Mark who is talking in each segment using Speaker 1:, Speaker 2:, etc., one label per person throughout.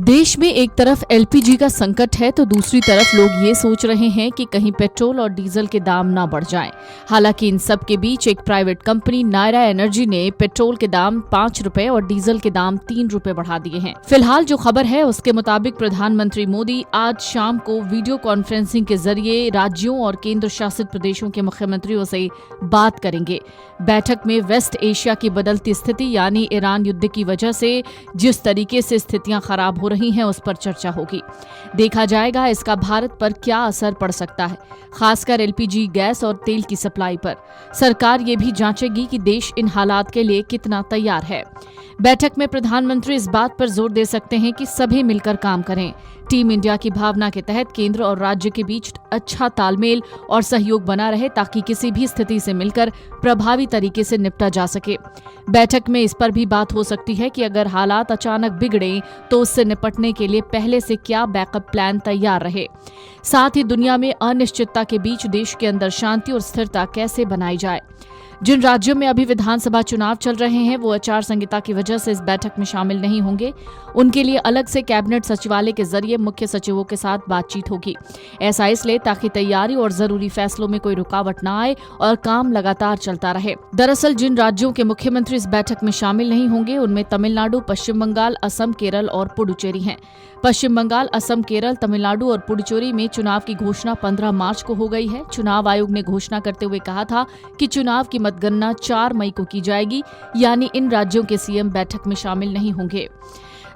Speaker 1: देश में एक तरफ एलपीजी का संकट है तो दूसरी तरफ लोग ये सोच रहे हैं कि कहीं पेट्रोल और डीजल के दाम ना बढ़ जाएं। हालांकि इन सब के बीच एक प्राइवेट कंपनी नायरा एनर्जी ने पेट्रोल के दाम 5 रुपए और डीजल के दाम 3 रुपए बढ़ा दिए हैं। फिलहाल जो खबर है उसके मुताबिक प्रधानमंत्री मोदी आज शाम को वीडियो कॉन्फ्रेंसिंग के जरिए राज्यों और केंद्र शासित प्रदेशों के मुख्यमंत्रियों से बात करेंगे। बैठक में वेस्ट एशिया की बदलती स्थिति यानी ईरान युद्ध की वजह से जिस तरीके से स्थितियां खराब हो रही हैं उस पर चर्चा होगी। देखा जाएगा इसका भारत पर क्या असर पड़ सकता है, खासकर एलपीजी गैस और तेल की सप्लाई पर। सरकार ये भी जांचेगी कि देश इन हालात के लिए कितना तैयार है। बैठक में प्रधानमंत्री इस बात पर जोर दे सकते हैं कि सभी मिलकर काम करें। टीम इंडिया की भावना के तहत केंद्र और राज्य के बीच अच्छा तालमेल और सहयोग बना रहे ताकि किसी भी स्थिति से मिलकर प्रभावी तरीके से निपटा जा सके। बैठक में इस पर भी बात हो सकती है कि अगर हालात अचानक बिगड़े तो उससे निपटने के लिए पहले से क्या बैकअप प्लान तैयार रहे। साथ ही दुनिया में अनिश्चितता के बीच देश के अंदर शांति और स्थिरता कैसे बनाई जाए। जिन राज्यों में अभी विधानसभा चुनाव चल रहे हैं वो आचार संहिता की वजह से इस बैठक में शामिल नहीं होंगे। उनके लिए अलग से कैबिनेट सचिवालय के जरिए मुख्य सचिवों के साथ बातचीत होगी। ऐसा इसलिए ताकि तैयारी और जरूरी फैसलों में कोई रुकावट न आए और काम लगातार चलता रहे। दरअसल जिन राज्यों के मुख्यमंत्री इस बैठक में शामिल नहीं होंगे उनमें तमिलनाडु, पश्चिम बंगाल, असम, केरल और पुडुचेरी हैं। पश्चिम बंगाल, असम, केरल, तमिलनाडु और पुडुचेरी में चुनाव की घोषणा 15 मार्च को हो गई है। चुनाव आयोग ने घोषणा करते हुए कहा था कि चुनाव की मतगणना 4 मई को की जाएगी, यानी इन राज्यों के सीएम बैठक में शामिल नहीं होंगे।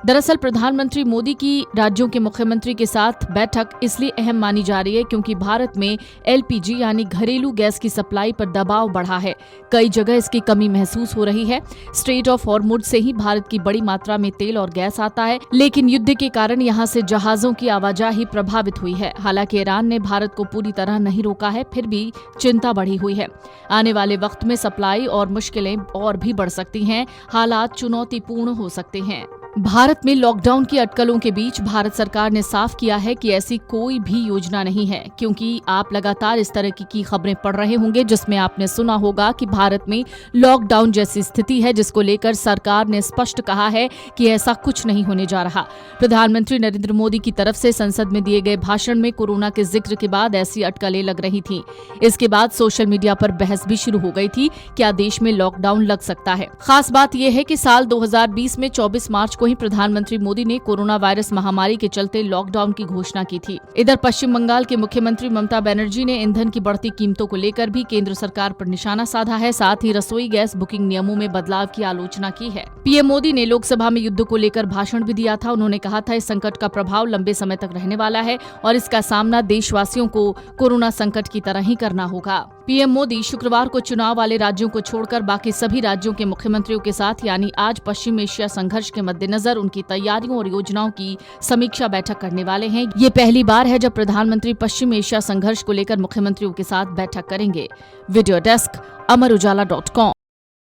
Speaker 1: दरअसल प्रधानमंत्री मोदी की राज्यों के मुख्यमंत्री के साथ बैठक इसलिए अहम मानी जा रही है क्योंकि भारत में एलपीजी यानी घरेलू गैस की सप्लाई पर दबाव बढ़ा है। कई जगह इसकी कमी महसूस हो रही है। स्ट्रेट ऑफ हॉर्मुज से ही भारत की बड़ी मात्रा में तेल और गैस आता है, लेकिन युद्ध के कारण यहाँ से जहाजों की आवाजाही प्रभावित हुई है। हालांकि ईरान ने भारत को पूरी तरह नहीं रोका है, फिर भी चिंता बढ़ी हुई है। आने वाले वक्त में सप्लाई और मुश्किलें और भी बढ़ सकती हैं। हालात चुनौतीपूर्ण हो सकते हैं। भारत में लॉकडाउन की अटकलों के बीच भारत सरकार ने साफ किया है कि ऐसी कोई भी योजना नहीं है, क्योंकि आप लगातार इस तरह की खबरें पढ़ रहे होंगे जिसमें आपने सुना होगा कि भारत में लॉकडाउन जैसी स्थिति है, जिसको लेकर सरकार ने स्पष्ट कहा है कि ऐसा कुछ नहीं होने जा रहा। प्रधानमंत्री नरेंद्र मोदी की तरफ से संसद में दिए गए भाषण में कोरोना के जिक्र के बाद ऐसी अटकलें लग रही थी। इसके बाद सोशल मीडिया पर बहस भी शुरू हो गई थी, क्या देश में लॉकडाउन लग सकता है। खास बात यह है कि साल 2020 में 24 मार्च को ही प्रधानमंत्री मोदी ने कोरोना वायरस महामारी के चलते लॉकडाउन की घोषणा की थी। इधर पश्चिम बंगाल के मुख्यमंत्री ममता बनर्जी ने ईंधन की बढ़ती कीमतों को लेकर भी केंद्र सरकार पर निशाना साधा है। साथ ही रसोई गैस बुकिंग नियमों में बदलाव की आलोचना की है। पीएम मोदी ने लोकसभा में युद्ध को लेकर भाषण भी दिया था। उन्होंने कहा था इस संकट का प्रभाव लंबे समय तक रहने वाला है और इसका सामना देशवासियों को कोरोना संकट की तरह ही करना होगा। पीएम मोदी शुक्रवार को चुनाव वाले राज्यों को छोड़कर बाकी सभी राज्यों के मुख्यमंत्रियों के साथ यानी आज पश्चिम एशिया संघर्ष के मद्देनजर उनकी तैयारियों और योजनाओं की समीक्षा बैठक करने वाले हैं। ये पहली बार है जब प्रधानमंत्री पश्चिम एशिया संघर्ष को लेकर मुख्यमंत्रियों के साथ बैठक करेंगे। Video desk amarujala.com।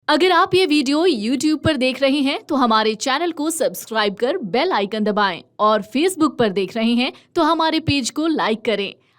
Speaker 1: अगर आप ये वीडियो YouTube पर देख रहे हैं तो हमारे चैनल को सब्सक्राइब कर बेल आइकन दबाएं और Facebook पर देख रहे हैं तो हमारे पेज को लाइक करें।